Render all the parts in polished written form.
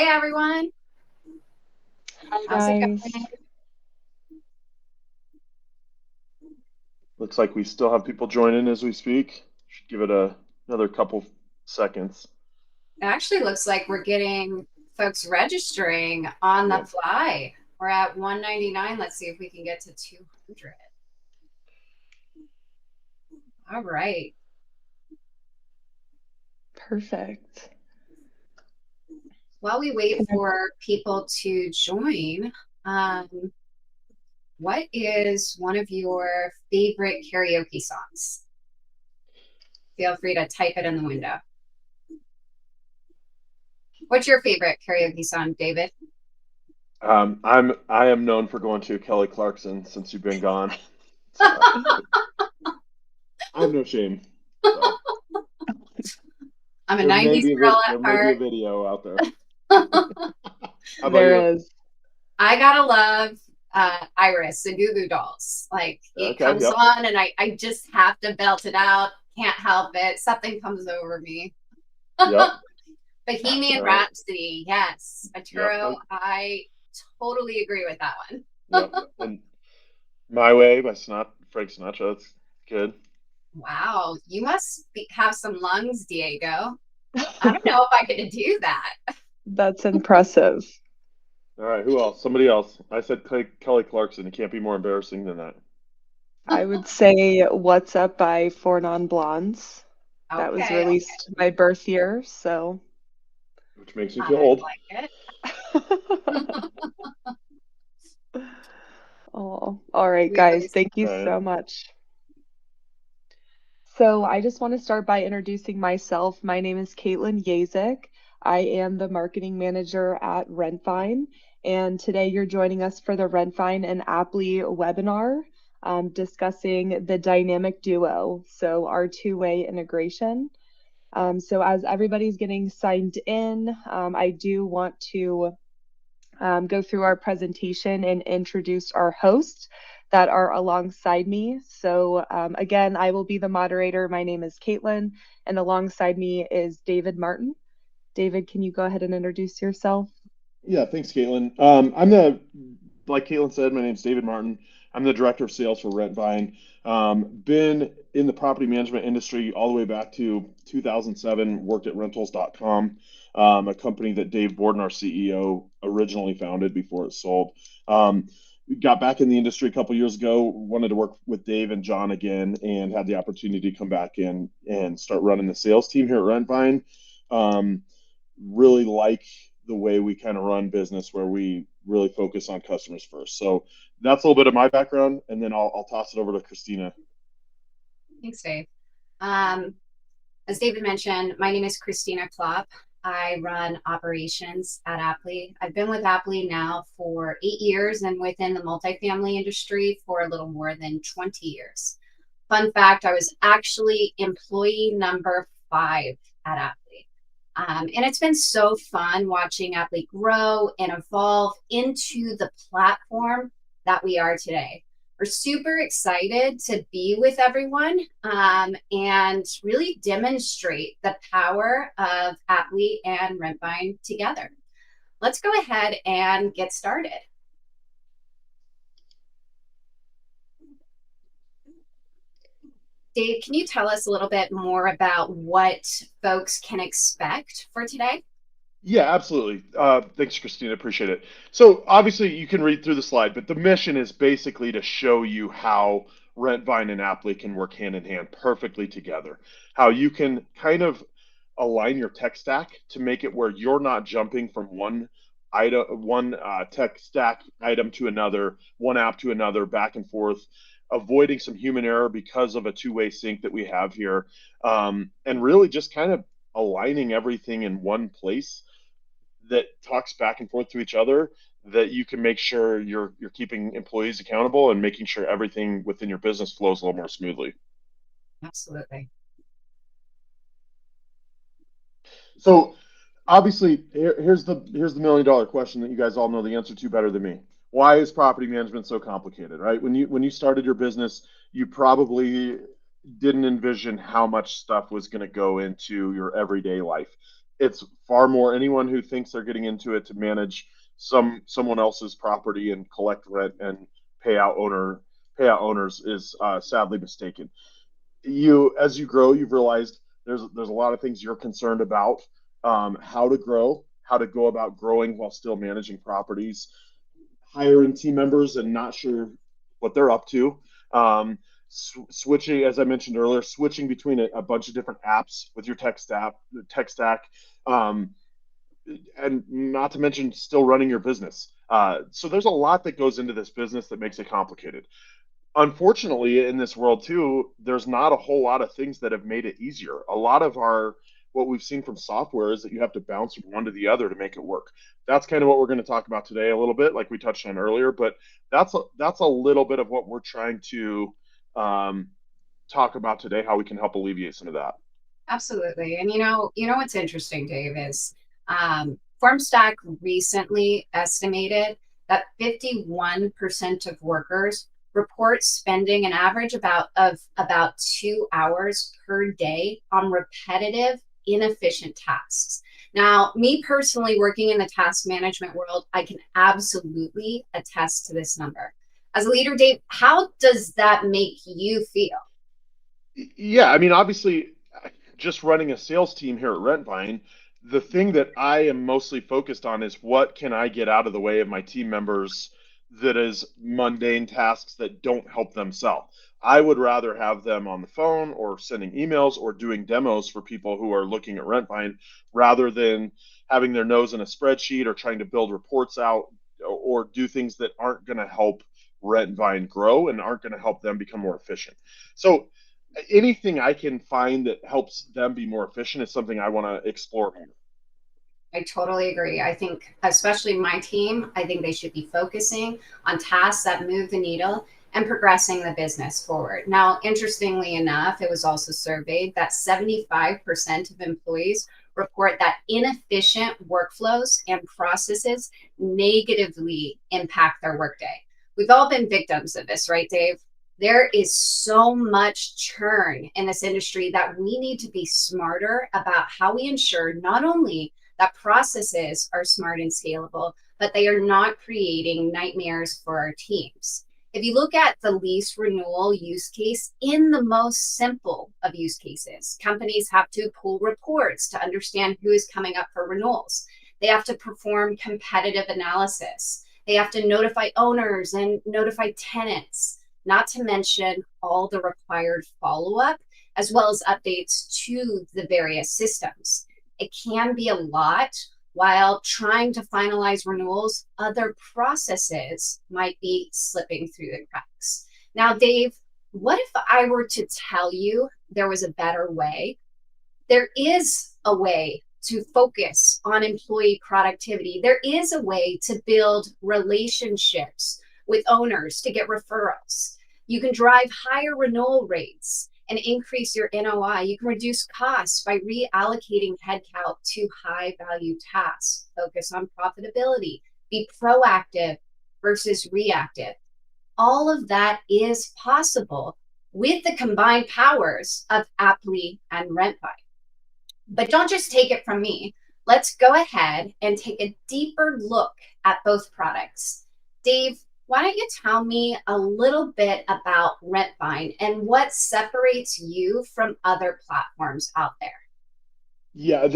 Hey everyone, Hi how's it guys. going? Looks like we still have people joining as we speak. Should give it another couple seconds. It actually looks like we're getting folks registering on the Yep. fly. We're at 199. Let's see if we can get to 200. All right. Perfect. While we wait Can I- for people to join, um, what is one of your favorite karaoke songs? Feel free to type it in the window. What's your favorite karaoke song, David? I am known for going to Kelly Clarkson since you've been gone, so I have no shame. So I'm a 90s girl at there may be a heart. video out there. How about you? There is. I gotta love Iris, the Goo Goo Dolls. Like it Okay. comes Yep. on and I just have to belt it out. Can't help it. Something comes over me. Yep. Bohemian All right. Rhapsody, yes. Yep. Arturo, I totally agree with that one. Yep. And My Way by Frank Sinatra. That's good. Wow, you must have some lungs, Diego. I don't know if I could do that. That's impressive. All right. Who else? Somebody else. I said Kelly Clarkson. It can't be more embarrassing than that. I would say What's Up by Four Non Blondes. That was Okay, released my birth year, so Which makes me feel I old. like it. Oh, all right, We guys. always Thank you All right. so much. So I just want to start by introducing myself. My name is Caitlin Yazik. I am the marketing manager at Rentvine, and today you're joining us for the Rentvine and Aptly webinar, discussing the dynamic duo, so our two-way integration. So as everybody's getting signed in, I do want to go through our presentation and introduce our hosts that are alongside me. So again, I will be the moderator. My name is Caitlin, and alongside me is David Martin. David, can you go ahead and introduce yourself? Yeah, thanks, Caitlin. Like Caitlin said, my name's David Martin. I'm the director of sales for Rentvine. Been in the property management industry all the way back to 2007, worked at rentals.com, a company that Dave Borden, our CEO, originally founded before it sold. Got back in the industry a couple years ago, wanted to work with Dave and John again, and had the opportunity to come back in and start running the sales team here at Rentvine. Um, really like the way we kind of run business where we really focus on customers first. So that's a little bit of my background, and then I'll toss it over to Christina. Thanks, Dave. Um, as David mentioned, my name is Christina Klopp. I run operations at Aptly. I've been with Aptly now for 8 years and within the multifamily industry for a little more than 20 years. Fun fact, I was actually employee number 5 at Aptly. And it's been so fun watching Aptly grow and evolve into the platform that we are today. We're super excited to be with everyone and really demonstrate the power of Aptly and Rentvine together. Let's go ahead and get started. Dave, can you tell us a little bit more about what folks can expect for today? Yeah, absolutely. Thanks, Christina. Appreciate it. So obviously you can read through the slide, but the mission is basically to show you how Rentvine and Aptly can work hand in hand perfectly together. How you can kind of align your tech stack to make it where you're not jumping from one tech stack item to another, one app to another, back and forth, avoiding some human error because of a two-way sync that we have here, and really just kind of aligning everything in one place that talks back and forth to each other, that you can make sure you're keeping employees accountable and making sure everything within your business flows a little more smoothly. Absolutely. So obviously here's the $1 million question that you guys all know the answer to better than me. Why is property management so complicated, right? When you started your business, you probably didn't envision how much stuff was going to go into your everyday life. It's far more anyone who thinks they're getting into it to manage someone else's property and collect rent and pay out owners is sadly mistaken. As you grow, you've realized there's a lot of things you're concerned about, how to grow, how to go about growing while still managing properties, hiring team members and not sure what they're up to. Switching, as I mentioned earlier, switching between a bunch of different apps with your tech stack, um, and not to mention still running your business. So there's a lot that goes into this business that makes it complicated. Unfortunately, in this world too, there's not a whole lot of things that have made it easier. A lot of our what we've seen from software is that you have to bounce from one to the other to make it work. That's kind of what we're going to talk about today a little bit, like we touched on earlier. But that's a little bit of what we're trying to um, talk about today, how we can help alleviate some of that. Absolutely. And what's interesting, Dave, is FormStack recently estimated that 51% of workers report spending an average of about 2 hours per day on repetitive, inefficient tasks. Now, me personally, working in the task management world, I can absolutely attest to this number. As a leader, Dave, how does that make you feel? Yeah, I mean, obviously, just running a sales team here at Rentvine, the thing that I am mostly focused on is what can I get out of the way of my team members that is mundane tasks that don't help them sell. I would rather have them on the phone or sending emails or doing demos for people who are looking at Rentvine rather than having their nose in a spreadsheet or trying to build reports out or do things that aren't going to help Rentvine grow and aren't going to help them become more efficient. So anything I can find that helps them be more efficient is something I want to explore more. I totally agree. I think, especially my team, I think they should be focusing on tasks that move the needle and progressing the business forward. Now, interestingly enough, it was also surveyed that 75% of employees report that inefficient workflows and processes negatively impact their workday. We've all been victims of this, right, Dave? There is so much churn in this industry that we need to be smarter about how we ensure not only that processes are smart and scalable, but they are not creating nightmares for our teams. If you look at the lease renewal use case in the most simple of use cases, companies have to pull reports to understand who is coming up for renewals. They have to perform competitive analysis. They have to notify owners and notify tenants, not to mention all the required follow-up, as well as updates to the various systems. It can be a lot. While trying to finalize renewals, other processes might be slipping through the cracks. Now, Dave, what if I were to tell you there was a better way? There is a way to focus on employee productivity. There is a way to build relationships with owners to get referrals. You can drive higher renewal rates and increase your NOI. You can reduce costs by reallocating headcount to high value tasks. Focus on profitability. Be proactive versus reactive. All of that is possible with the combined powers of Aptly and Rentvine. But don't just take it from me. Let's go ahead and take a deeper look at both products. Dave, why don't you tell me a little bit about Rentvine and what separates you from other platforms out there? Yeah,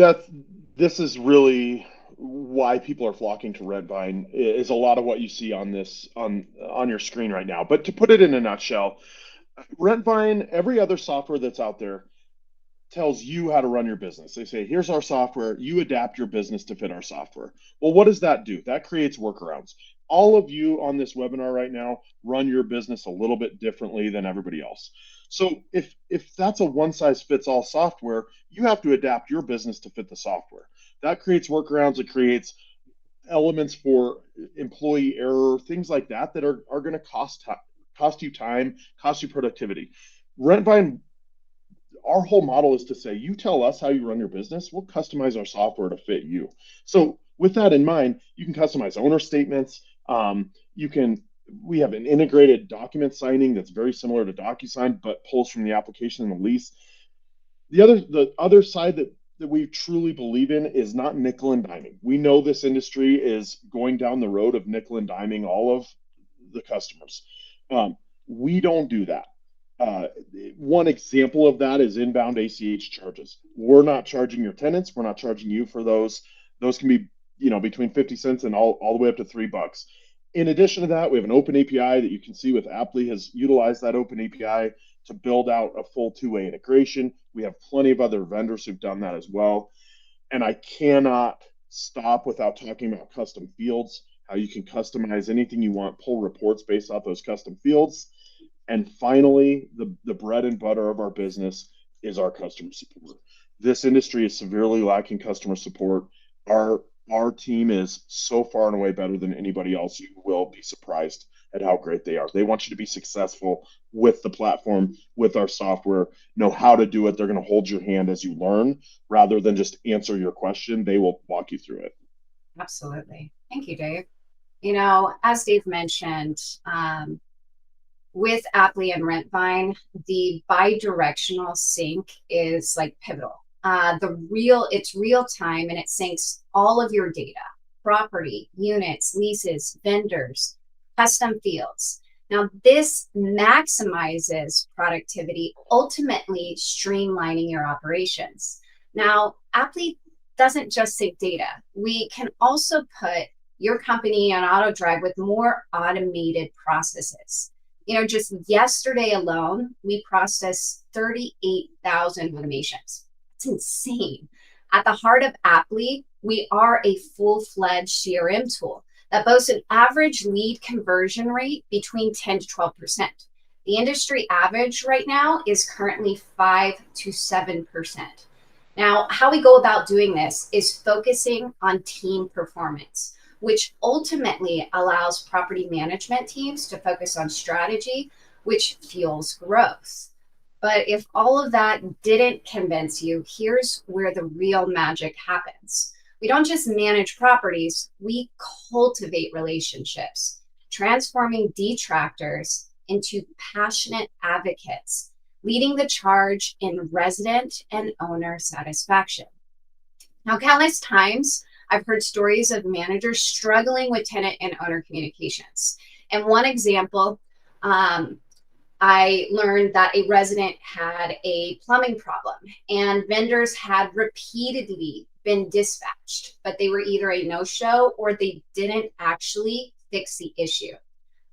this is really why people are flocking to Rentvine is a lot of what you see on this on your screen right now. But to put it in a nutshell, Rentvine, every other software that's out there tells you how to run your business. They say, here's our software, you adapt your business to fit our software. Well, what does that do? That creates workarounds. All of you on this webinar right now run your business a little bit differently than everybody else. So if that's a one size fits all software, you have to adapt your business to fit the software. That creates workarounds, it creates elements for employee error, things like that that are going to cost you time, cost you productivity. Rentvine, our whole model is to say, you tell us how you run your business, we'll customize our software to fit you. So with that in mind, you can customize owner statements. You can we have an integrated document signing that's very similar to DocuSign, but pulls from the application and the lease. The other side that that we truly believe in is not nickel and diming. We know this industry is going down the road of nickel and diming all of the customers. Um, we don't do that. Uh, One example of that is inbound ACH charges. We're not charging your tenants. We're not charging you for those. Those can be, between 50 cents and all the way up to $3. In addition to that, we have an open API that you can see with Aptly has utilized that open API to build out a full two-way integration. We have plenty of other vendors who've done that as well. And I cannot stop without talking about custom fields, how you can customize anything you want, pull reports based off those custom fields. And finally, the bread and butter of our business is our customer support. This industry is severely lacking customer support. Our team is so far and away better than anybody else. You will be surprised at how great they are. They want you to be successful with the platform, with our software, know how to do it. They're going to hold your hand as you learn rather than just answer your question. They will walk you through it. Absolutely. Thank you, Dave. As Dave mentioned, with Aptly and Rentvine, the bi-directional sync is like pivotal. It's real time and it syncs all of your data, property, units, leases, vendors, custom fields. Now, this maximizes productivity, ultimately streamlining your operations. Now, Aptly doesn't just sync data. We can also put your company on auto drive with more automated processes. Just yesterday alone, we processed 38,000 automations. It's insane. At the heart of Aptly, we are a full-fledged CRM tool that boasts an average lead conversion rate between 10 to 12%. The industry average right now is currently 5 to 7%. Now, how we go about doing this is focusing on team performance, which ultimately allows property management teams to focus on strategy, which fuels growth. But if all of that didn't convince you, here's where the real magic happens. We don't just manage properties, we cultivate relationships, transforming detractors into passionate advocates, leading the charge in resident and owner satisfaction. Now, countless times, I've heard stories of managers struggling with tenant and owner communications. And one example, I learned that a resident had a plumbing problem and vendors had repeatedly been dispatched, but they were either a no-show or they didn't actually fix the issue.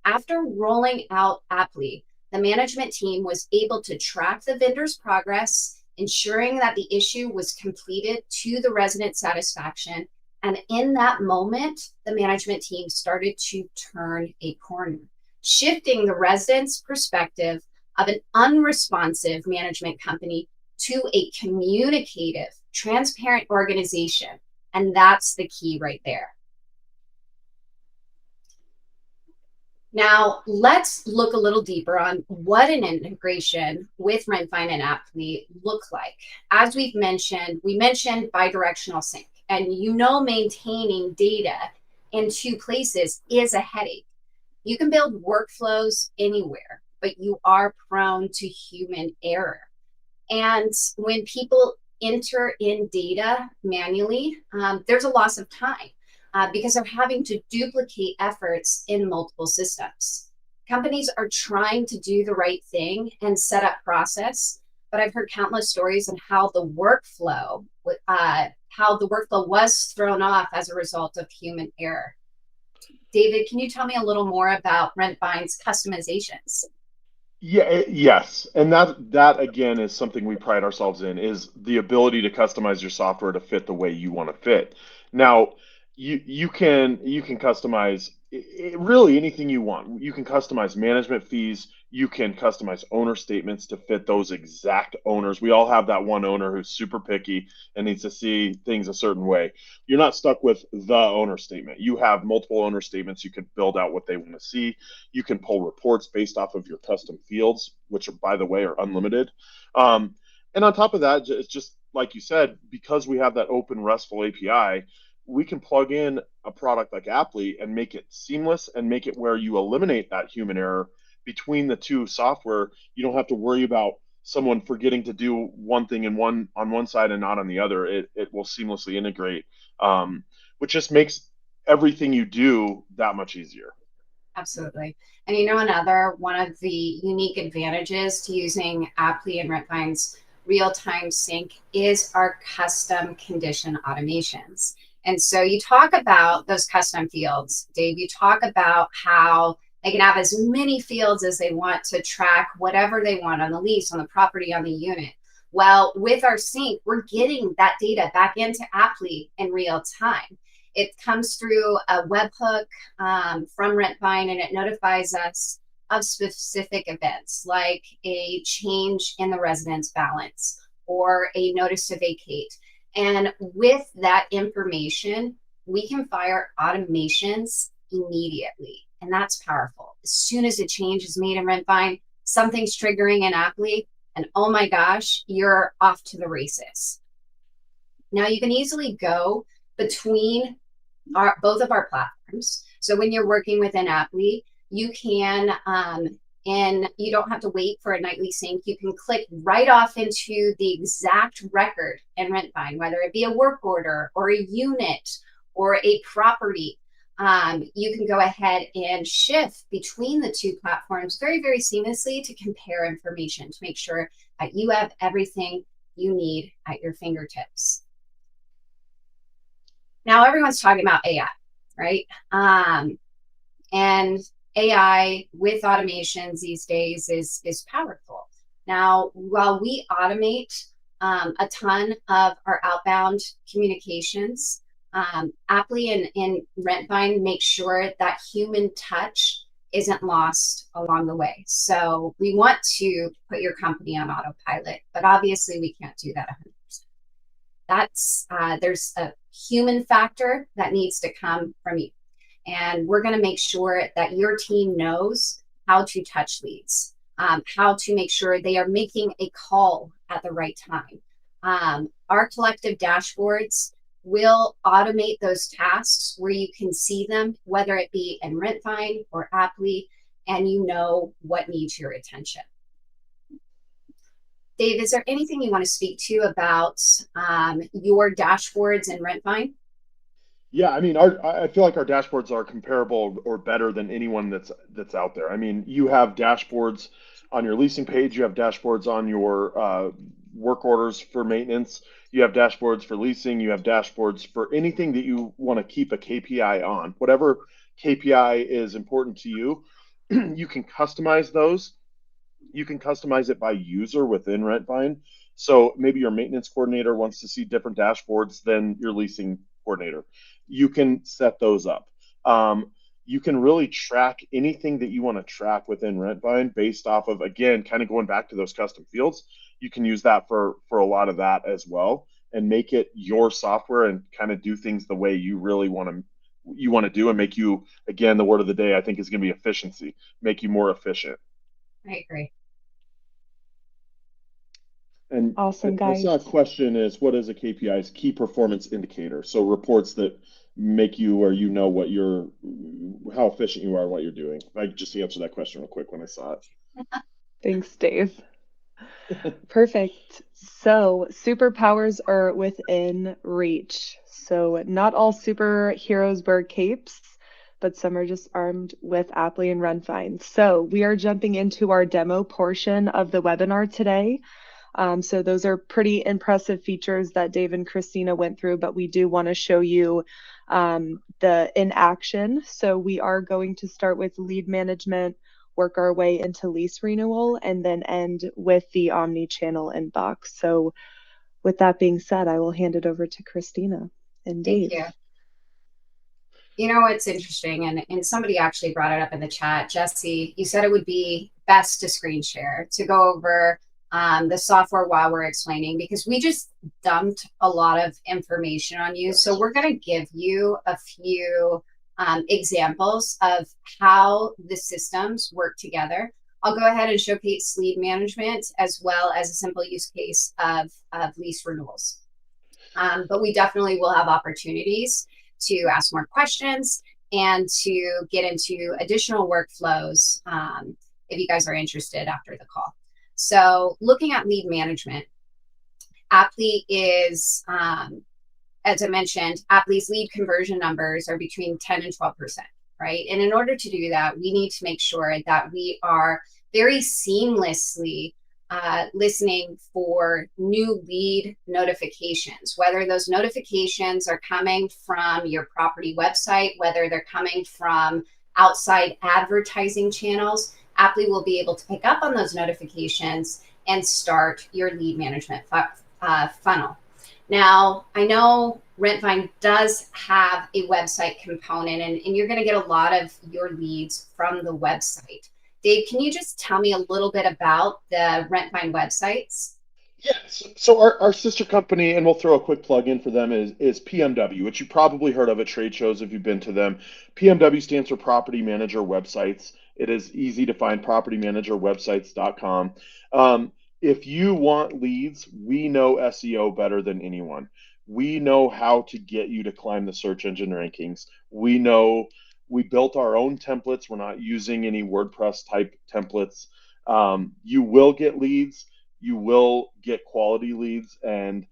After rolling out Aptly, the management team was able to track the vendor's progress, ensuring that the issue was completed to the resident satisfaction. And in that moment, the management team started to turn a corner, shifting the residents' perspective of an unresponsive management company to a communicative, transparent organization. And that's the key right there. Now, let's look a little deeper on what an integration with Rentvine and Aptly look like. As we mentioned bi-directional sync. And maintaining data in two places is a headache. You can build workflows anywhere, but you are prone to human error. And when people enter in data manually, there's a loss of time because they're having to duplicate efforts in multiple systems. Companies are trying to do the right thing and set up process, but I've heard countless stories on how the workflow was thrown off as a result of human error. David, can you tell me a little more about Rentvine's customizations? Yes, and that again is something we pride ourselves in is the ability to customize your software to fit the way you want to fit. Now, you can customize really anything you want. You can customize management fees. You can customize owner statements to fit those exact owners. We all have that one owner who's super picky and needs to see things a certain way. You're not stuck with the owner statement. You have multiple owner statements. You can build out what they want to see. You can pull reports based off of your custom fields, which are, by the way, are unlimited. And on top of that, it's just like you said, because we have that open RESTful API, we can plug in a product like Aptly and make it seamless and make it where you eliminate that human error between the two software. You don't have to worry about someone forgetting to do one thing in one on one side and not on the other, it will seamlessly integrate, which just makes everything you do that much easier. Absolutely. And you know, another one of the unique advantages to using Aptly and Rentvine's real-time sync is our custom condition automations. And so you talk about those custom fields, Dave. You talk about how they can have as many fields as they want to track whatever they want on the lease, on the property, on the unit. Well, with our sync, we're getting that data back into Aptly in real time. It comes through a webhook from Rentvine, and it notifies us of specific events like a change in the residence balance or a notice to vacate. And with that information, we can fire automations immediately. And that's powerful. As soon as a change is made in Rentvine, something's triggering in Aptly, and oh my gosh, you're off to the races. Now you can easily go between both of our platforms. So when you're working within Aptly, you can, and you don't have to wait for a nightly sync. You can click right off into the exact record in Rentvine, whether it be a work order or a unit or a property. You can go ahead and shift between the two platforms very, very seamlessly to compare information to make sure that you have everything you need at your fingertips. Now everyone's talking about AI, right? And AI with automations these days is powerful. Now, while we automate a ton of our outbound communications, Aptly and Rentvine make sure that human touch isn't lost along the way. So we want to put your company on autopilot, but obviously we can't do that 100%. That's there's a human factor that needs to come from you. And we're going to make sure that your team knows how to touch leads, how to make sure they are making a call at the right time. Our collective dashboards will automate those tasks where you can see them, whether it be in Rentvine or Aptly, and you know what needs your attention. Dave, is there anything you want to speak to about your dashboards in Rentvine? Yeah, I mean, I feel like our dashboards are comparable or better than anyone that's out there. I mean, you have dashboards on your leasing page, you have dashboards on your work orders for maintenance, you have dashboards for leasing, you have dashboards for anything that you want to keep a KPI on. Whatever KPI is important to you, you can customize those. You can customize it by user within Rentvine. So maybe your maintenance coordinator wants to see different dashboards than your leasing coordinator. You can set those up. You can really track anything that you want to track within Rentvine based off of, again, kind of going back to those custom fields. You can use that for a lot of that as well, and make it your software and kind of do things the way you really want to do, and make you, again, the word of the day I think is going to be efficiency, make you more efficient. I agree. And Awesome, I guys. saw a question is, what is a KPI? It's key performance indicator. So reports that make you, or you know what you're, how efficient you are, what you're doing. I just answered that question real quick when I saw it. Thanks, Dave. Perfect. So superpowers are within reach. So not all superheroes wear capes, but some are just armed with Aptly and Rentvine. So we are jumping into our demo portion of the webinar today. So those are pretty impressive features that Dave and Christina went through, but we do want to show you the in action. So we are going to start with lead management, work our way into lease renewal, and then end with the omni-channel inbox. So with that being said, I will hand it over to Christina and Dave. Thank you. You know, it's interesting, and somebody actually brought it up in the chat. Jesse, you said it would be best to screen share to go over the software while we're explaining, because we just dumped a lot of information on you. So we're going to give you a few examples of how the systems work together. I'll go ahead and showcase lead management as well as a simple use case of lease renewals. But we definitely will have opportunities to ask more questions and to get into additional workflows if you guys are interested after the call. So looking at lead management, Aptly is, as I mentioned, Aptly's lead conversion numbers are between 10 and 12%, right? And in order to do that, we need to make sure that we are very seamlessly listening for new lead notifications, whether those notifications are coming from your property website, whether they're coming from outside advertising channels. Aptly will be able to pick up on those notifications and start your lead management funnel. Now, I know Rentvine does have a website component, and you're going to get a lot of your leads from the website. Dave, can you just tell me a little bit about the Rentvine websites? Yeah, so our sister company, and we'll throw a quick plug in for them, is PMW, which you probably heard of at trade shows if you've been to them. PMW stands for Property Manager Websites. It is easy to find, propertymanagerwebsites.com. If you want leads, we know SEO better than anyone. We know how to get you to climb the search engine rankings. We know we built our own templates. We're not using any WordPress type templates. You will get leads, you will get quality leads, and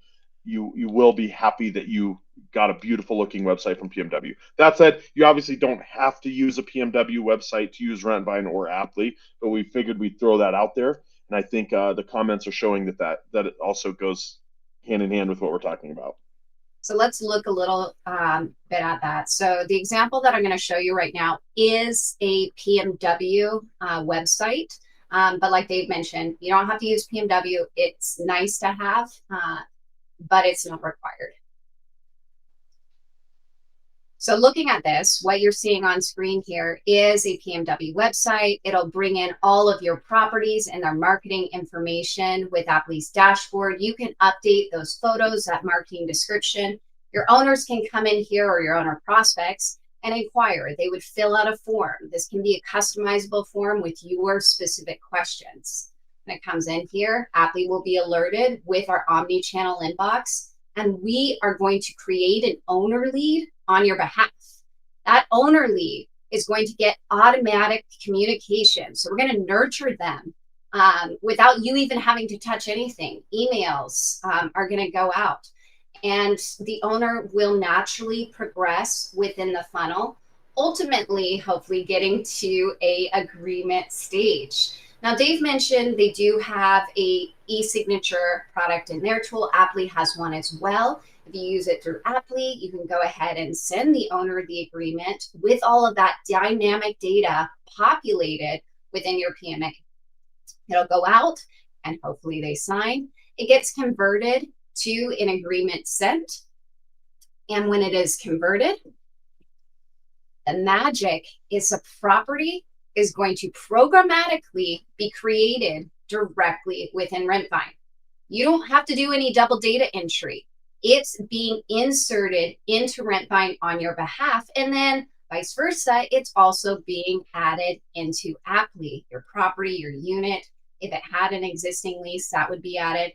you will be happy that you got a beautiful looking website from PMW. That said, you obviously don't have to use a PMW website to use Rentvine or Aptly, but we figured we'd throw that out there. And I think the comments are showing that it also goes hand in hand with what we're talking about. So let's look a little bit at that. So the example that I'm going to show you right now is a PMW website. But like Dave mentioned, you don't have to use PMW. It's nice to have, but it's not required. So looking at this, what you're seeing on screen here is a PMW website. It'll bring in all of your properties and their marketing information with Aptly's dashboard. You can update those photos, that marketing description. Your owners can come in here, or your owner prospects, and inquire. They would fill out a form. This can be a customizable form with your specific questions. When it comes in here, Aptly will be alerted with our omni-channel inbox, and we are going to create an owner lead on your behalf. That owner lead is going to get automatic communication. So we're going to nurture them without you even having to touch anything. Emails are going to go out, and the owner will naturally progress within the funnel, ultimately, hopefully getting to a agreement stage. Now, Dave mentioned they do have a e-signature product in their tool. Aptly has one as well. If you use it through Aptly, you can go ahead and send the owner the agreement with all of that dynamic data populated within your PMA. It'll go out, and hopefully they sign. It gets converted to an agreement sent. And when it is converted, the magic is a property is going to programmatically be created directly within Rentvine. You don't have to do any double data entry. It's being inserted into Rentvine on your behalf, and then vice versa, it's also being added into Aptly, your property, your unit. If it had an existing lease, that would be added.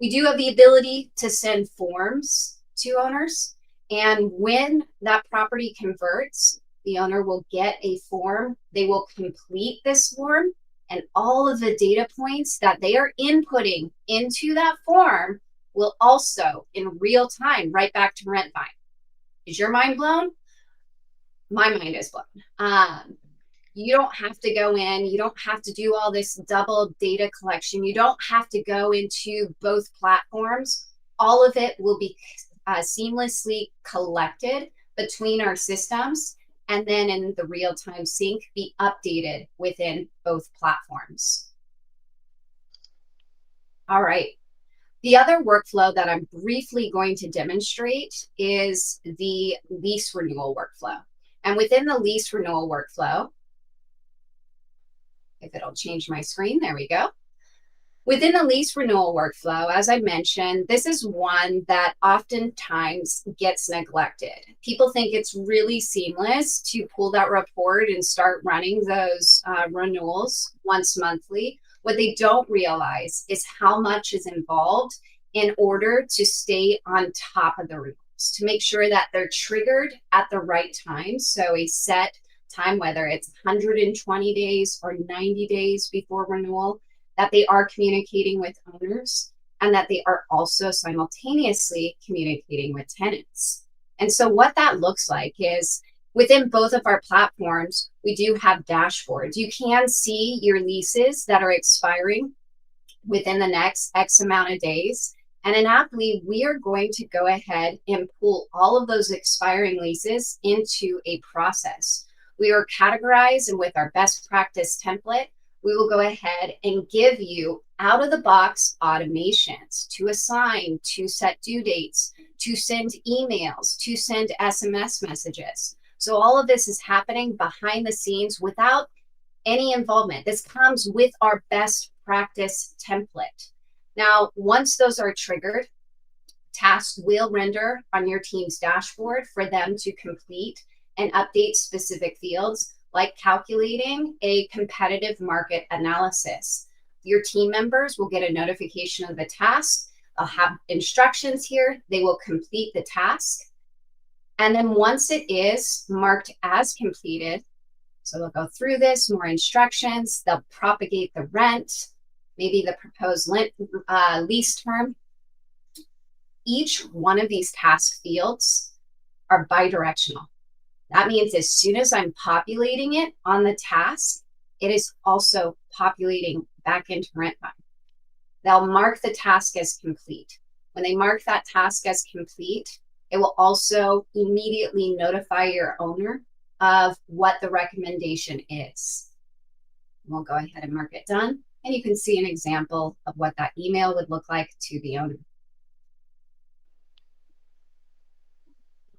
We do have the ability to send forms to owners, and when that property converts, the owner will get a form. They will complete this form, and all of the data points that they are inputting into that form will also, in real time, right back to Rentvine. Is your mind blown? My mind is blown. You don't have to go in. You don't have to do all this double data collection. You don't have to go into both platforms. All of it will be seamlessly collected between our systems, and then in the real-time sync be updated within both platforms. All right. The other workflow that I'm briefly going to demonstrate is the lease renewal workflow. And within the lease renewal workflow, if it'll change my screen, there we go. Within the lease renewal workflow, as I mentioned, this is one that oftentimes gets neglected. People think it's really seamless to pull that report and start running those renewals once monthly. What they don't realize is how much is involved in order to stay on top of the renewals, to make sure that they're triggered at the right time. So a set time, whether it's 120 days or 90 days before renewal, that they are communicating with owners, and that they are also simultaneously communicating with tenants. And so what that looks like is within both of our platforms, we do have dashboards. You can see your leases that are expiring within the next X amount of days. And in Aptly, we are going to go ahead and pull all of those expiring leases into a process. We are categorized, and with our best practice template, we will go ahead and give you out of the box automations to assign, to set due dates, to send emails, to send SMS messages. So all of this is happening behind the scenes without any involvement. This comes with our best practice template. Now, once those are triggered, tasks will render on your team's dashboard for them to complete and update specific fields, like calculating a competitive market analysis. Your team members will get a notification of the task. I'll have instructions here. They will complete the task. And then once it is marked as completed, so they'll go through this, more instructions, they'll propagate the rent, maybe the proposed lease term. Each one of these task fields are bi-directional. That means as soon as I'm populating it on the task, it is also populating back into Rentvine. They'll mark the task as complete. When they mark that task as complete, it will also immediately notify your owner of what the recommendation is. We'll go ahead and mark it done. And you can see an example of what that email would look like to the owner.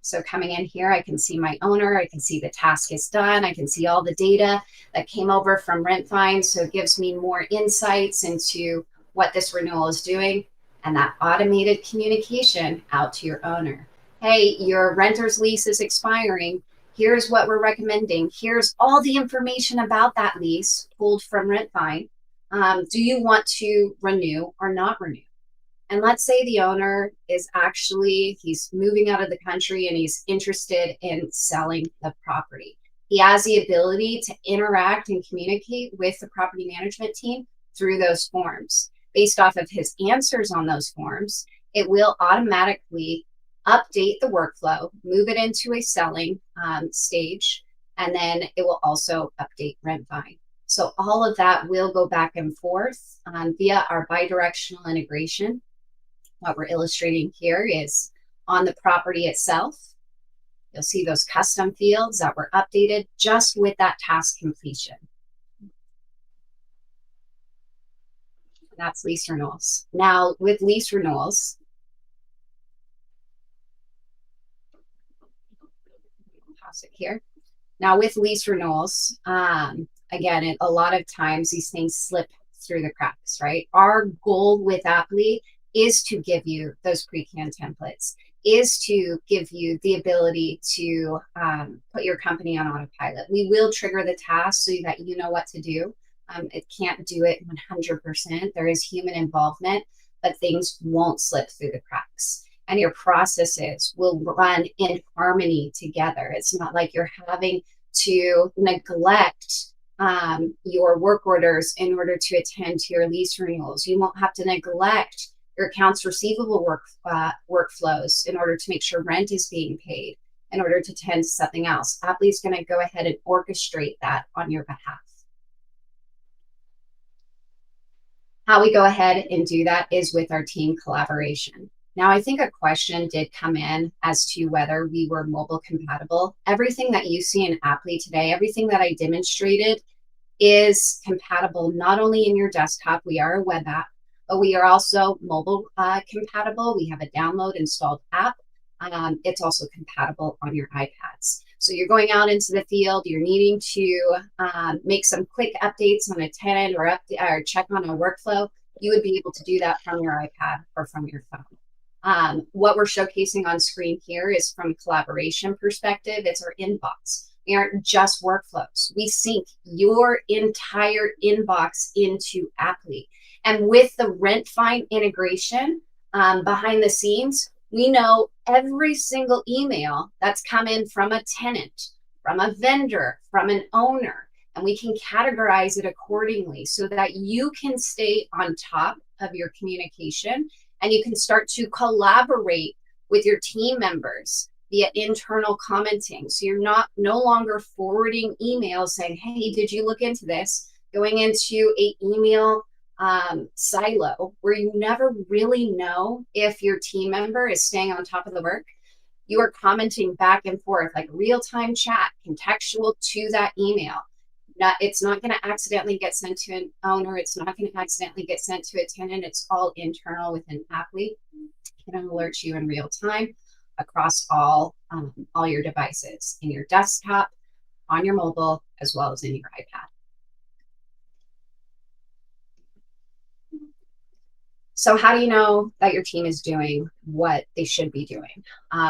So coming in here, I can see my owner, I can see the task is done, I can see all the data that came over from Rentvine. So it gives me more insights into what this renewal is doing, and that automated communication out to your owner. Hey, your renter's lease is expiring. Here's what we're recommending. Here's all the information about that lease pulled from Rentvine. Do you want to renew or not renew? And let's say the owner is actually, he's moving out of the country and he's interested in selling the property. He has the ability to interact and communicate with the property management team through those forms. Based off of his answers on those forms, it will automatically update the workflow, move it into a selling stage, and then it will also update Rentvine. So all of that will go back and forth via our bi-directional integration. What we're illustrating here is on the property itself. You'll see those custom fields that were updated just with that task completion. That's lease renewals. Now with lease renewals, pause it here. Now with lease renewals, again, a lot of times these things slip through the cracks, right? Our goal with Aptly is to give you those pre-canned templates, is to give you the ability to put your company on autopilot. We will trigger the task so that you know what to do. It can't do it 100%. There is human involvement, but things won't slip through the cracks. And your processes will run in harmony together. It's not like you're having to neglect your work orders in order to attend to your lease renewals. You won't have to neglect your accounts receivable workflows in order to make sure rent is being paid in order to tend to something else. Aptly is going to go ahead and orchestrate that on your behalf. How we go ahead and do that is with our team collaboration. Now, I think a question did come in as to whether we were mobile compatible. Everything that you see in Aptly today, everything that I demonstrated is compatible not only in your desktop, we are a web app, but we are also mobile compatible. We have a download installed app. It's also compatible on your iPads. So you're going out into the field, you're needing to make some quick updates on a tenant or check on a workflow, you would be able to do that from your iPad or from your phone. What we're showcasing on screen here is from a collaboration perspective, it's our inbox. We aren't just workflows. We sync your entire inbox into Aptly. And with the Rentvine integration behind the scenes, we know every single email that's come in from a tenant, from a vendor, from an owner, and we can categorize it accordingly so that you can stay on top of your communication and you can start to collaborate with your team members via internal commenting. So you're no longer forwarding emails saying, hey, did you look into this? Going into a email silo where you never really know if your team member is staying on top of the work. You are commenting back and forth like real-time chat, contextual to that email. It's not going to accidentally get sent to an owner. It's not going to accidentally get sent to a tenant. It's all internal within Aptly. It can alert you in real time across all your devices, in your desktop, on your mobile, as well as in your iPad. So how do you know that your team is doing what they should be doing?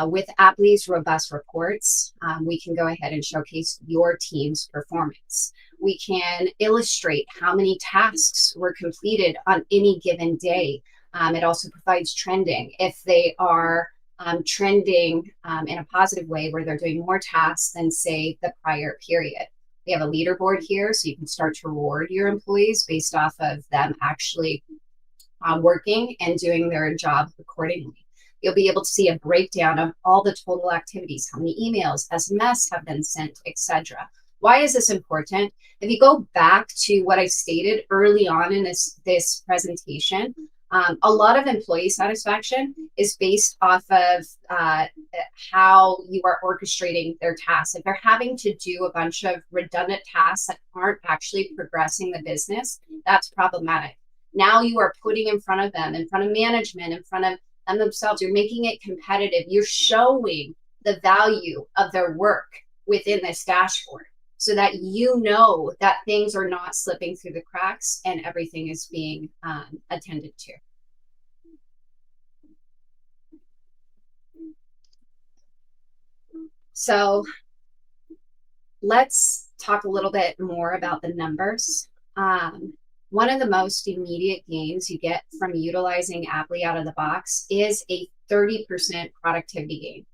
With Aptly's robust reports, we can go ahead and showcase your team's performance. We can illustrate how many tasks were completed on any given day. It also provides trending. If they are trending in a positive way where they're doing more tasks than, say, the prior period. We have a leaderboard here, so you can start to reward your employees based off of them actually working and doing their job accordingly. You'll be able to see a breakdown of all the total activities, how many emails, SMS have been sent, etc. Why is this important? If you go back to what I stated early on in this presentation, a lot of employee satisfaction is based off of how you are orchestrating their tasks. If they're having to do a bunch of redundant tasks that aren't actually progressing the business, that's problematic. Now you are putting in front of them, in front of management, in front of them themselves. You're making it competitive. You're showing the value of their work within this dashboard so that you know that things are not slipping through the cracks and everything is being attended to. So let's talk a little bit more about the numbers. One of the most immediate gains you get from utilizing Aptly out of the box is a 30% productivity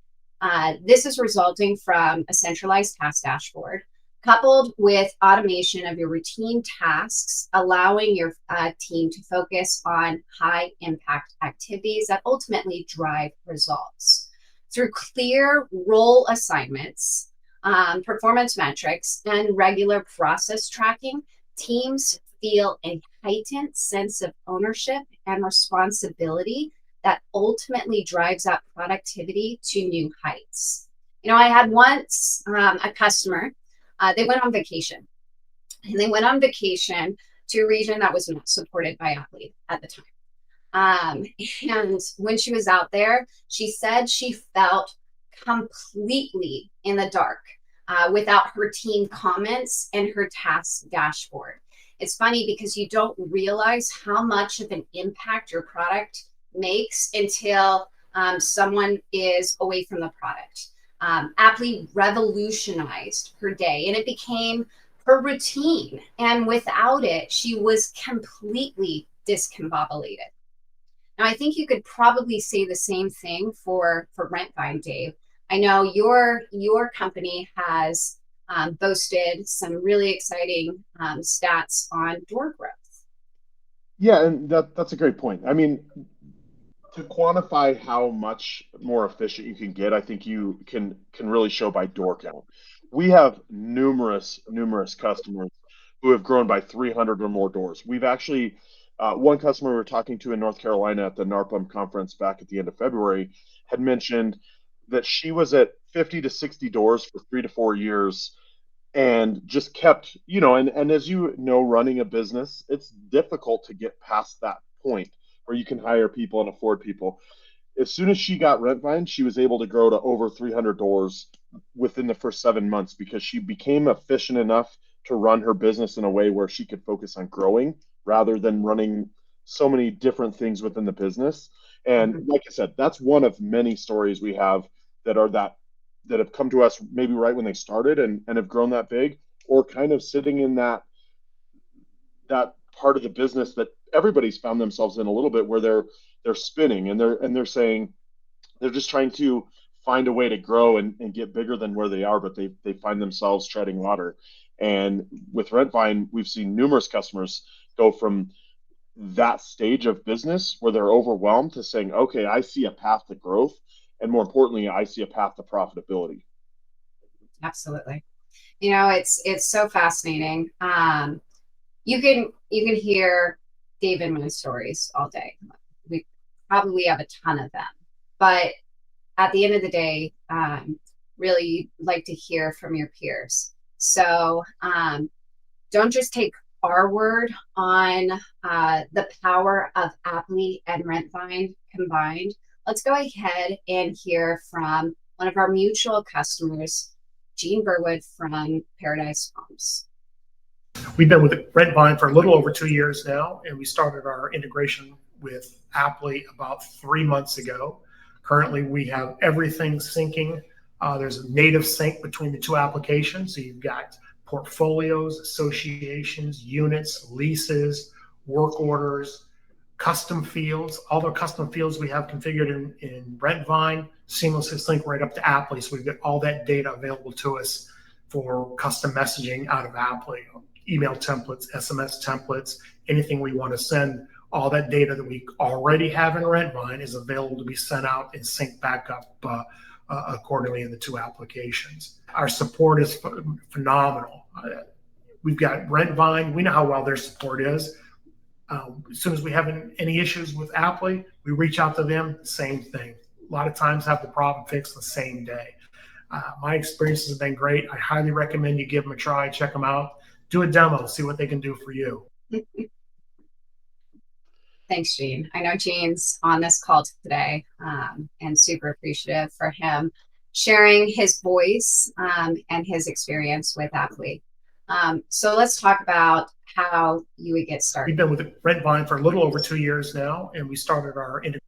gain. This is resulting from a centralized task dashboard coupled with automation of your routine tasks, allowing your team to focus on high impact activities that ultimately drive results. Through clear role assignments, performance metrics, and regular process tracking, teams feel a heightened sense of ownership and responsibility that ultimately drives up productivity to new heights. You know, I had once a customer, they went on vacation. And they went on vacation to a region that was not supported by Aptly at the time. And when she was out there, she said she felt completely in the dark without her team comments and her task dashboard. It's funny because you don't realize how much of an impact your product makes until someone is away from the product. Aptly revolutionized her day and it became her routine. And without it, she was completely discombobulated. Now, I think you could probably say the same thing for Rentvine, Dave. I know your company has boasted some really exciting stats on door growth. Yeah, and that's a great point. I mean, to quantify how much more efficient you can get, I think you can really show by door count. We have numerous customers who have grown by 300 or more doors. We've actually one customer we were talking to in North Carolina at the NARPM conference back at the end of February had mentioned that she was at 50 to 60 doors for 3 to 4 years and just kept, and as you know, running a business, it's difficult to get past that point where you can hire people and afford people. As soon as she got Rentvine, she was able to grow to over 300 doors within the first 7 months because she became efficient enough to run her business in a way where she could focus on growing rather than running so many different things within the business. And like I said, that's one of many stories we have that are that have come to us maybe right when they started and have grown that big, or kind of sitting in that part of the business that everybody's found themselves in a little bit, where they're spinning and they're saying they're just trying to find a way to grow and get bigger than where they are, but they find themselves treading water. And with Rentvine, we've seen numerous customers go from that stage of business where they're overwhelmed to saying, okay, I see a path to growth. And more importantly, I see a path to profitability. Absolutely. It's so fascinating. You can hear Dave Inman stories all day. We probably have a ton of them, but at the end of the day, really like to hear from your peers. So don't just take our word on the power of Aptly and Rentvine combined. Let's go ahead and hear from one of our mutual customers, Jean Burwood from Paradise Homes. We've been with Rentvine for a little over 2 years now, and we started our integration with Aptly about 3 months ago. Currently, we have everything syncing. There's a native sync between the two applications. So you've got portfolios, associations, units, leases, work orders, custom fields. All the custom fields we have configured in Rentvine seamlessly sync right up to Aptly. So we've got all that data available to us for custom messaging out of Aptly. Email templates, SMS templates, anything we want to send, all that data that we already have in Rentvine is available to be sent out and synced back up accordingly in the two applications. Our support is phenomenal. We've got Rentvine. We know how well their support is. As soon as we have any issues with Aptly, we reach out to them, same thing. A lot of times have the problem fixed the same day. My experience has been great. I highly recommend you give them a try, check them out. Do a demo, see what they can do for you. Thanks, Gene. I know Gene's on this call today, and super appreciative for him sharing his voice and his experience with Aptly. So let's talk about how you would get started. We've been with Rentvine for a little over 2 years now, and we started our integration.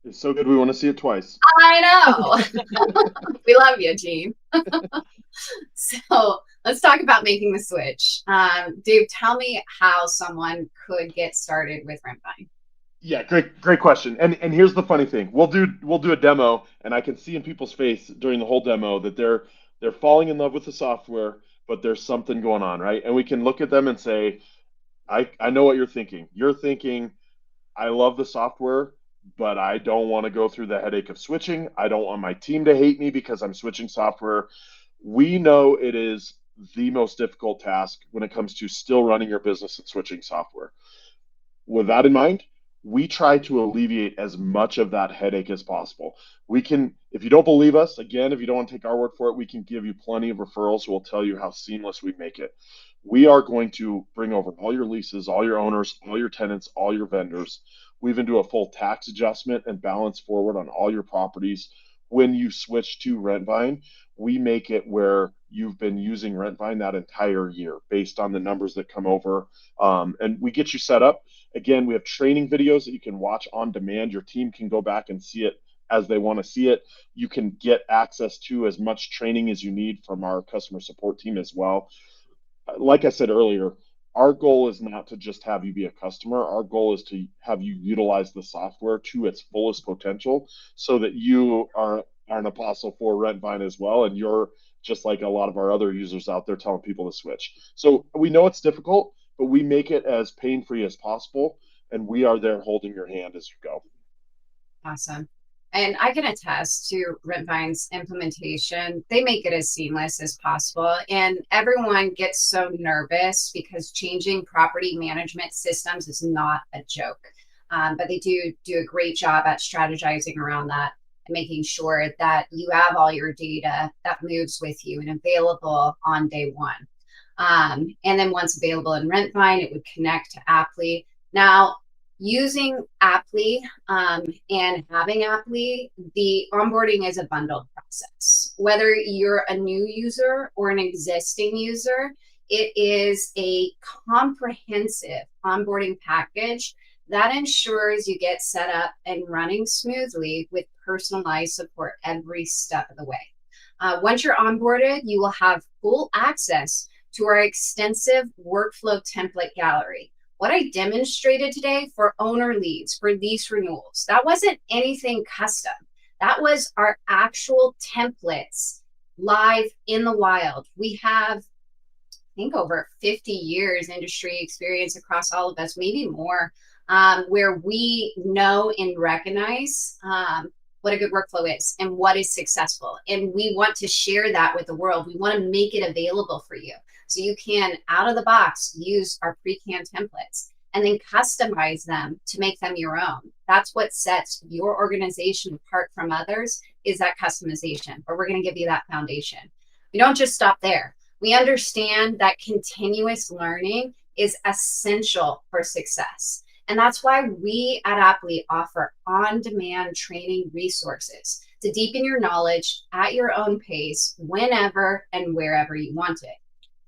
It's so good we want to see it twice. I know. We love you, Gene. So let's talk about making the switch. Dave, tell me how someone could get started with Rentvine. Yeah, great question. And here's the funny thing. We'll do a demo, and I can see in people's face during the whole demo that they're falling in love with the software, but there's something going on, right? And we can look at them and say, I know what you're thinking. You're thinking, I love the software, but I don't want to go through the headache of switching. I don't want my team to hate me because I'm switching software. We know it is the most difficult task when it comes to still running your business and switching software. With that in mind, we try to alleviate as much of that headache as possible. We can, if you don't believe us, again, if you don't want to take our word for it, we can give you plenty of referrals who will tell you how seamless we make it. We are going to bring over all your leases, all your owners, all your tenants, all your vendors. We even do a full tax adjustment and balance forward on all your properties. When you switch to Rentvine, we make it where you've been using Rentvine that entire year based on the numbers that come over. And we get you set up. Again, we have training videos that you can watch on demand. Your team can go back and see it as they want to see it. You can get access to as much training as you need from our customer support team as well. Like I said earlier, our goal is not to just have you be a customer. Our goal is to have you utilize the software to its fullest potential so that you are an apostle for Rentvine as well. And you're just like a lot of our other users out there telling people to switch. So we know it's difficult, but we make it as pain-free as possible. And we are there holding your hand as you go. Awesome. And I can attest to Rentvine's implementation. They make it as seamless as possible. And everyone gets so nervous because changing property management systems is not a joke. But they do a great job at strategizing around that and making sure that you have all your data that moves with you and available on day one. And then once available in Rentvine, it would connect to Aptly. Now, using Aptly and having Aptly, the onboarding is a bundled process. Whether you're a new user or an existing user, it is a comprehensive onboarding package that ensures you get set up and running smoothly with personalized support every step of the way. Once you're onboarded, you will have full access to our extensive workflow template gallery. What I demonstrated today for owner leads, for lease renewals, that wasn't anything custom. That was our actual templates live in the wild. We have think over 50 years industry experience across all of us, maybe more, where we know and recognize what a good workflow is and what is successful. And we want to share that with the world. We want to make it available for you. So you can, out of the box, use our pre-canned templates and then customize them to make them your own. That's what sets your organization apart from others, is that customization. But we're going to give you that foundation. We don't just stop there. We understand that continuous learning is essential for success. And that's why we at Aptly offer on-demand training resources to deepen your knowledge at your own pace, whenever and wherever you want it.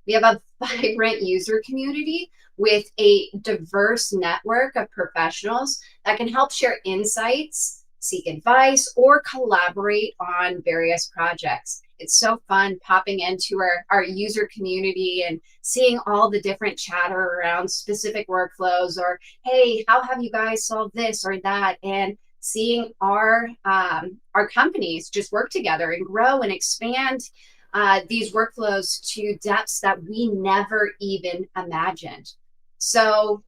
We have a vibrant user community with a diverse network of professionals that can help share insights, seek advice, or collaborate on various projects. It's so fun popping into our user community and seeing all the different chatter around specific workflows, or, hey, how have you guys solved this or that? And seeing our companies just work together and grow and expand these workflows to depths that we never even imagined. So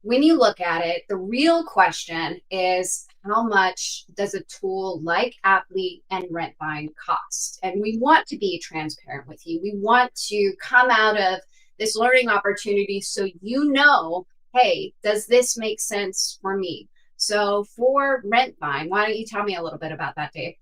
when you look at it, the real question is, how much does a tool like Aptly and Rentvine cost? And we want to be transparent with you. We want to come out of this learning opportunity so you know, hey, does this make sense for me? So for Rentvine, why don't you tell me a little bit about that, Dave?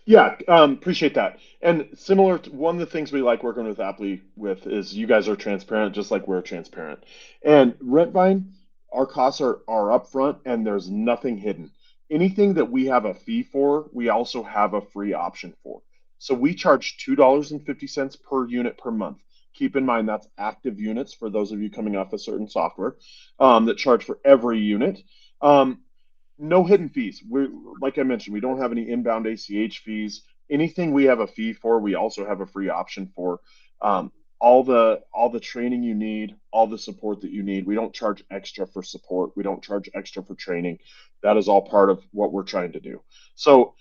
Yeah, appreciate that. And similar to one of the things we like working with Aptly with is you guys are transparent, just like we're transparent. And Rentvine, our costs are upfront and there's nothing hidden. Anything that we have a fee for, we also have a free option for. So we charge $2.50 per unit per month. Keep in mind that's active units for those of you coming off a certain software that charge for every unit. No hidden fees. We're, like I mentioned, we don't have any inbound ACH fees. Anything we have a fee for, we also have a free option for. All the training you need, all the support that you need. We don't charge extra for support. We don't charge extra for training. That is all part of what we're trying to do. So,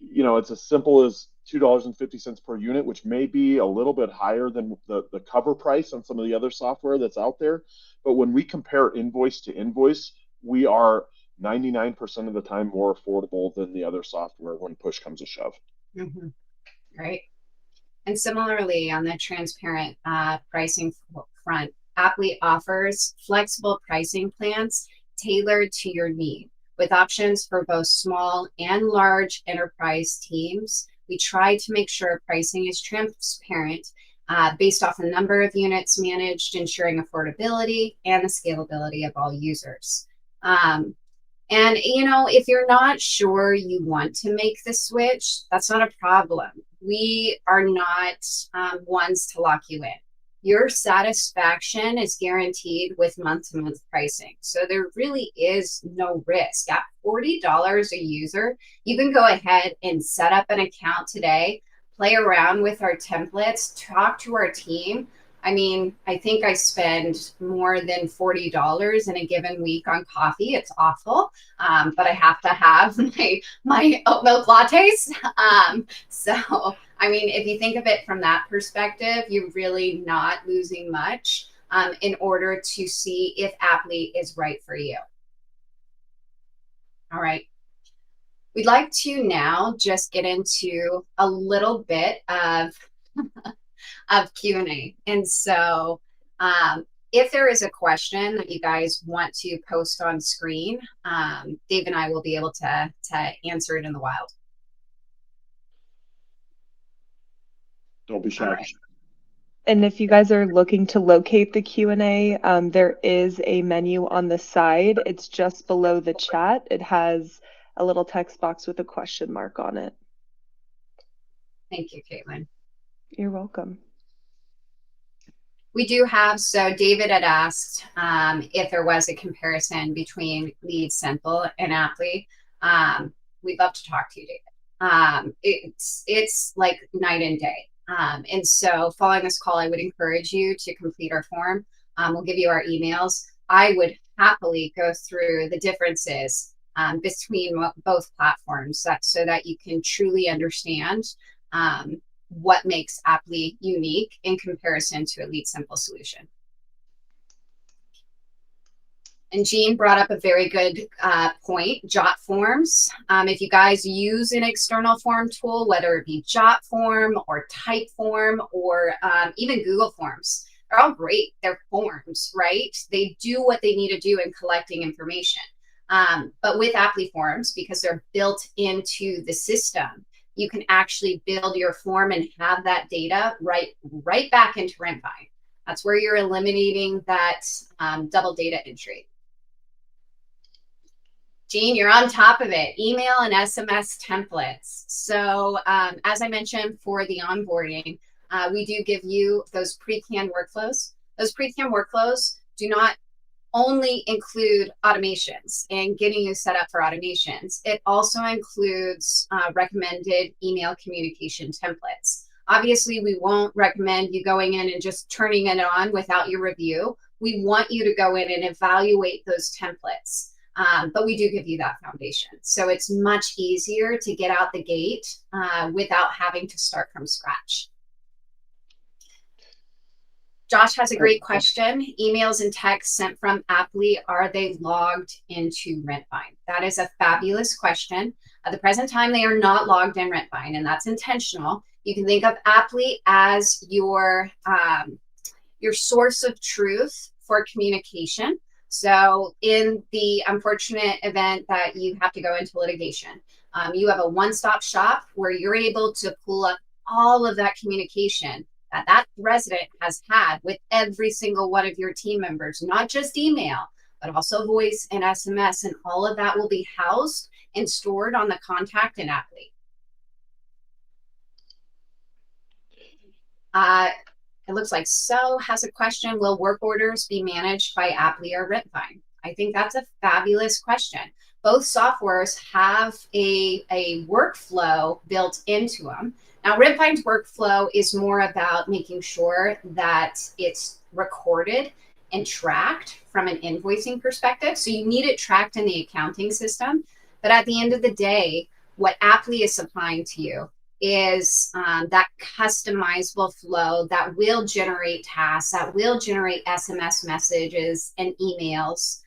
it's as simple as $2.50 per unit, which may be a little bit higher than the cover price on some of the other software that's out there. But when we compare invoice to invoice, we are 99% of the time more affordable than the other software when push comes to shove. Mm-hmm. Right. And similarly, on the transparent pricing front, Aptly offers flexible pricing plans tailored to your need, with options for both small and large enterprise teams. We try to make sure pricing is transparent based off the number of units managed, ensuring affordability and the scalability of all users. And, if you're not sure you want to make the switch, that's not a problem. We are not ones to lock you in. Your satisfaction is guaranteed with month-to-month pricing. So there really is no risk. At $40 a user, you can go ahead and set up an account today, play around with our templates, talk to our team. I mean, I think I spend more than $40 in a given week on coffee. It's awful, but I have to have my oat milk lattes. So, I mean, if you think of it from that perspective, you're really not losing much in order to see if Aptly is right for you. All right. We'd like to now just get into a little bit of Q&A. And so if there is a question that you guys want to post on screen, Dave and I will be able to answer it in the wild. Don't be shy. Right. And if you guys are looking to locate the Q&A, there is a menu on the side. It's just below the chat. It has a little text box with a question mark on it. Thank you, Caitlin. You're welcome. We do have, so David had asked if there was a comparison between Lead Simple and Aptly. We'd love to talk to you, David. It's like night and day. And so following this call, I would encourage you to complete our form. We'll give you our emails. I would happily go through the differences between both platforms so that you can truly understand what makes Aptly unique in comparison to a Lead Simple solution. And Jean brought up a very good point, Jot forms. If you guys use an external form tool, whether it be Jot form or Typeform or even Google Forms, they're all great. They're forms, right? They do what they need to do in collecting information. But with Aptly forms, because they're built into the system, you can actually build your form and have that data right back into Rentvine. That's where you're eliminating that double data entry. Jean, you're on top of it. Email and SMS templates. So as I mentioned for the onboarding, we do give you those pre-canned workflows. Those pre-canned workflows do not only include automations and getting you set up for automations. It also includes recommended email communication templates. Obviously, we won't recommend you going in and just turning it on without your review. We want you to go in and evaluate those templates. But we do give you that foundation. So it's much easier to get out the gate without having to start from scratch. Josh has a great question. Emails and texts sent from Aptly, are they logged into Rentvine? That is a fabulous question. At the present time, they are not logged in Rentvine, and that's intentional. You can think of Aptly as your source of truth for communication. So in the unfortunate event that you have to go into litigation, you have a one-stop shop where you're able to pull up all of that communication that resident has had with every single one of your team members, not just email, but also voice and SMS, and all of that will be housed and stored on the contact in Aptly. It looks like So has a question, will work orders be managed by Aptly or Rentvine? I think that's a fabulous question. Both softwares have a workflow built into them. Now, Rentvine's workflow is more about making sure that it's recorded and tracked from an invoicing perspective. So you need it tracked in the accounting system. But at the end of the day, what Aptly is supplying to you is that customizable flow that will generate tasks, that will generate SMS messages and emails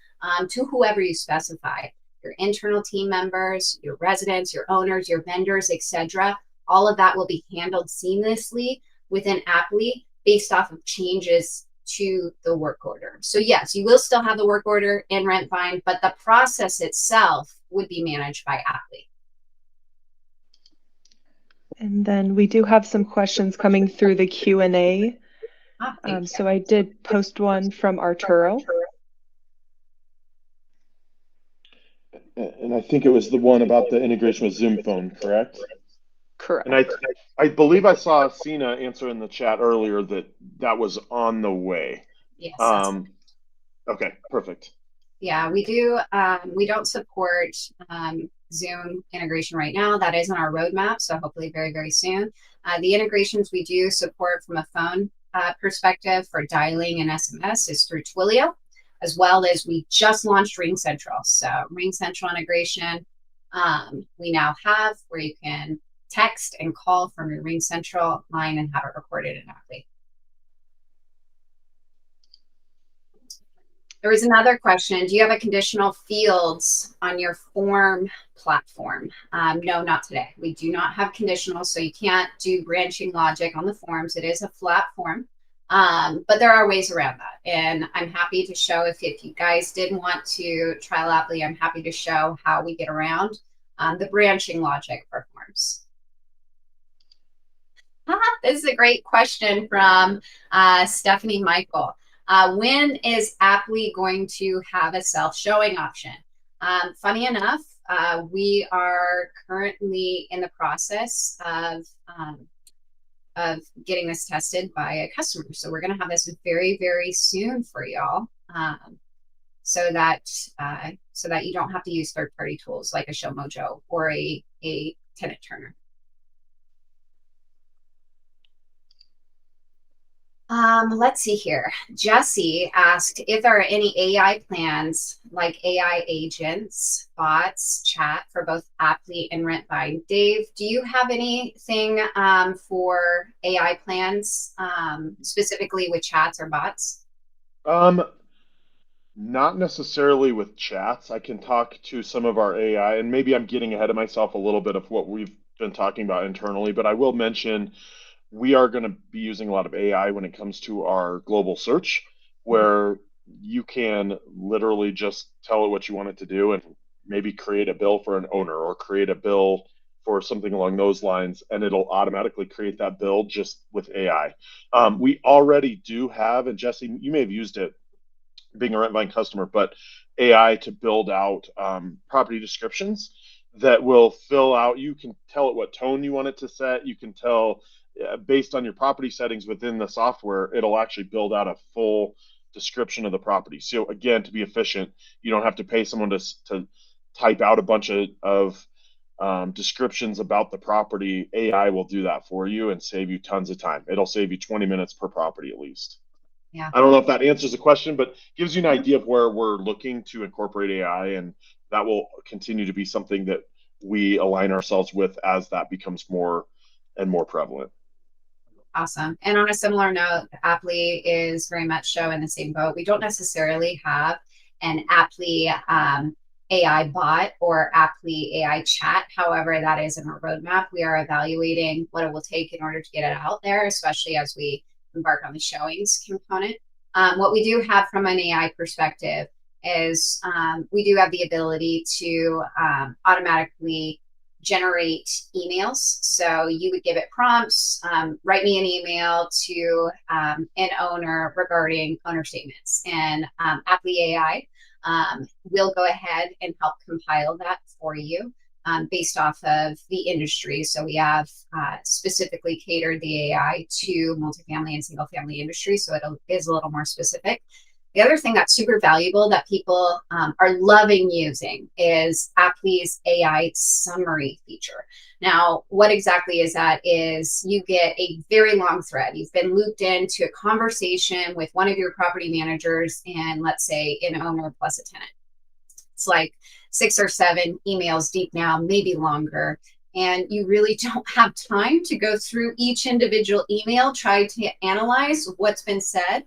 to whoever you specify, your internal team members, your residents, your owners, your vendors, etc. All of that will be handled seamlessly within Aptly based off of changes to the work order. So yes, you will still have the work order in Rentvine, but the process itself would be managed by Aptly. And then we do have some questions coming through the Q&A. So I did post one from Arturo. And I think it was the one about the integration with Zoom phone, correct? Correct. And I believe I saw Sina answer in the chat earlier that was on the way. Yes. Okay, perfect. Yeah, we do. We don't support Zoom integration right now. That is on our roadmap, so hopefully very, very soon. The integrations we do support from a phone perspective for dialing and SMS is through Twilio, as well as we just launched Ring Central. So Ring Central integration we now have where you can text and call from your Ring Central line and have it recorded in Aptly. There was another question. Do you have a conditional fields on your form platform? No, not today. We do not have conditionals, so you can't do branching logic on the forms. It is a flat form, but there are ways around that. And I'm happy to show, if you guys did want to trial Aptly, I'm happy to show how we get around the branching logic for forms. This is a great question from Stephanie Michael. When is Aptly going to have a self-showing option? Funny enough, we are currently in the process of getting this tested by a customer. So we're going to have this very, very soon for y'all, so that you don't have to use third-party tools like a ShowMojo or a tenant turner. Let's see here. Jesse asked if there are any AI plans like AI agents, bots, chat for both Aptly and Rentvine. Dave, do you have anything for AI plans, specifically with chats or bots? Um, Not necessarily with chats. I can talk to some of our AI, and maybe I'm getting ahead of myself a little bit of what we've been talking about internally, but I will mention we are going to be using a lot of AI when it comes to our global search, where you can literally just tell it what you want it to do and maybe create a bill for an owner or create a bill for something along those lines, and it'll automatically create that bill just with AI. We already do have, and Jesse, you may have used it being a Rentvine customer, but AI to build out property descriptions that will fill out. You can tell it what tone you want it to set. You can tell based on your property settings within the software, it'll actually build out a full description of the property. So again, to be efficient, you don't have to pay someone to type out a bunch of descriptions about the property. AI will do that for you and save you tons of time. It'll save you 20 minutes per property at least. Yeah. I don't know if that answers the question, but gives you an idea of where we're looking to incorporate AI, and that will continue to be something that we align ourselves with as that becomes more and more prevalent. Awesome. And on a similar note, Aptly is very much so in the same boat. We don't necessarily have an Aptly AI bot or Aptly AI chat. However, that is in our roadmap. We are evaluating what it will take in order to get it out there, especially as we embark on the showings component. What we do have from an AI perspective is we do have the ability to automatically generate emails. So you would give it prompts, write me an email to an owner regarding owner statements. And Aptly AI will go ahead and help compile that for you based off of the industry. So we have specifically catered the AI to multifamily and single family industry. So it is a little more specific. The other thing that's super valuable that people are loving using is Aptly's AI summary feature. Now, what exactly is that is you get a very long thread. You've been looped into a conversation with one of your property managers and let's say an owner plus a tenant. It's like 6 or 7 emails deep now, maybe longer. And you really don't have time to go through each individual email, try to analyze what's been said.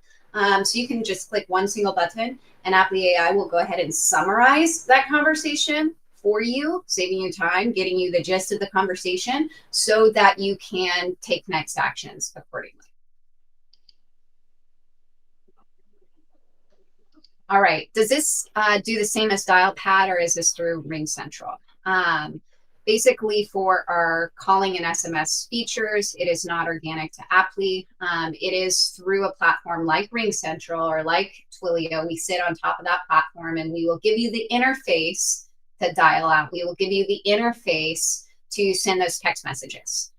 So you can just click one single button and Aptly AI will go ahead and summarize that conversation for you, saving you time, getting you the gist of the conversation so that you can take next actions accordingly. All right, does this do the same as Dialpad or is this through RingCentral? Basically for our calling and SMS features, it is not organic to Aptly. It is through a platform like RingCentral or like Twilio. We sit on top of that platform and we will give you the interface to dial out. We will give you the interface to send those text messages.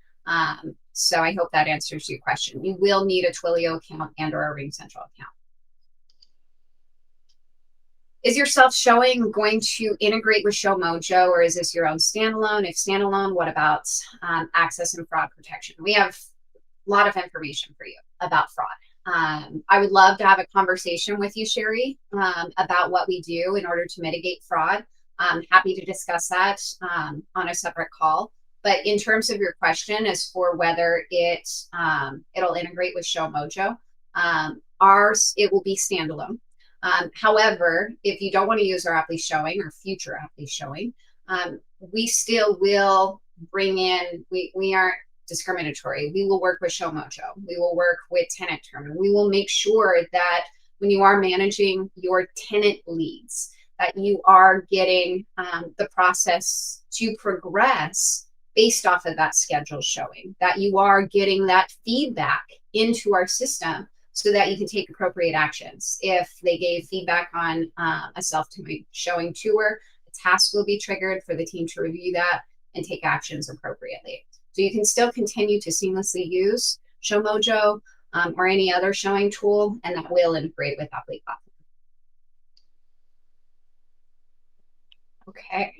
So I hope that answers your question. You will need a Twilio account and or a RingCentral account. Is your self-showing going to integrate with ShowMojo or is this your own standalone? If standalone, what about access and fraud protection? We have a lot of information for you about fraud. I would love to have a conversation with you, Sherry, about what we do in order to mitigate fraud. I'm happy to discuss that on a separate call. But in terms of your question as for whether it'll integrate with ShowMojo, ours, it will be standalone. However, if you don't want to use our Aptly showing or future Aptly showing, we still will bring in, we aren't discriminatory. We will work with ShowMojo. We will work with tenant term. We will make sure that when you are managing your tenant leads, that you are getting the process to progress based off of that schedule showing, that you are getting that feedback into our system so that you can take appropriate actions. If they gave feedback on a self-showing tour, a task will be triggered for the team to review that and take actions appropriately. So you can still continue to seamlessly use ShowMojo or any other showing tool, and that will integrate with Aptly platform. Okay.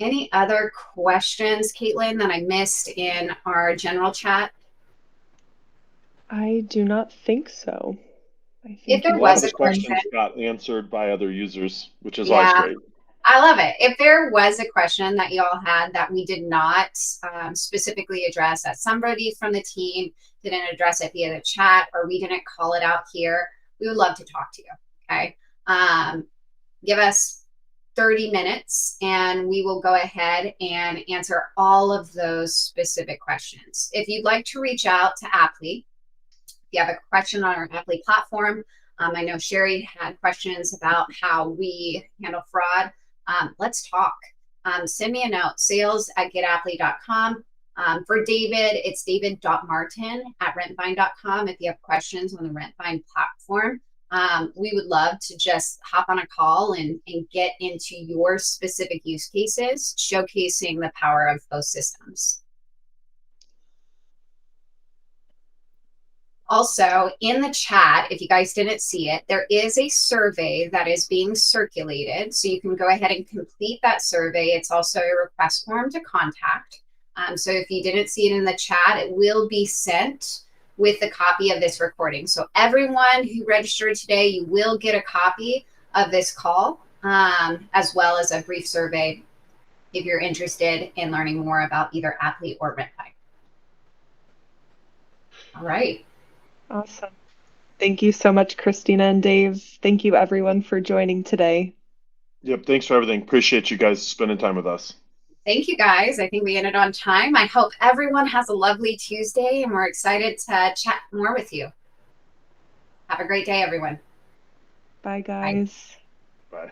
Any other questions, Caitlin, that I missed in our general chat? I do not think so. I If think there A you lot of was the a question, questions got answered by other users, which is always yeah, great. I love it. If there was a question that you all had that we did not specifically address, that somebody from the team didn't address it via the chat, or we didn't call it out here, we would love to talk to you. Okay. Give us 30 minutes and we will go ahead and answer all of those specific questions. If you'd like to reach out to Aptly, if you have a question on our Aptly platform, I know Sherry had questions about how we handle fraud. Let's talk. Send me a note, sales@getaptly.com. For David, it's david.martin@rentvine.com if you have questions on the Rentvine platform. We would love to just hop on a call and get into your specific use cases, showcasing the power of both systems. Also, in the chat, if you guys didn't see it, there is a survey that is being circulated. So you can go ahead and complete that survey. It's also a request form to contact. So if you didn't see it in the chat, it will be sent with a copy of this recording. So everyone who registered today, you will get a copy of this call, as well as a brief survey if you're interested in learning more about either Aptly or Rentvine. All right. awesome. Thank you so much, Christina and Dave. Thank you, everyone, for joining today. Yep. Thanks for everything. Appreciate you guys spending time with us. Thank you, guys. I think we ended on time. I hope everyone has a lovely Tuesday, and we're excited to chat more with you. Have a great day, everyone. Bye, guys. Bye.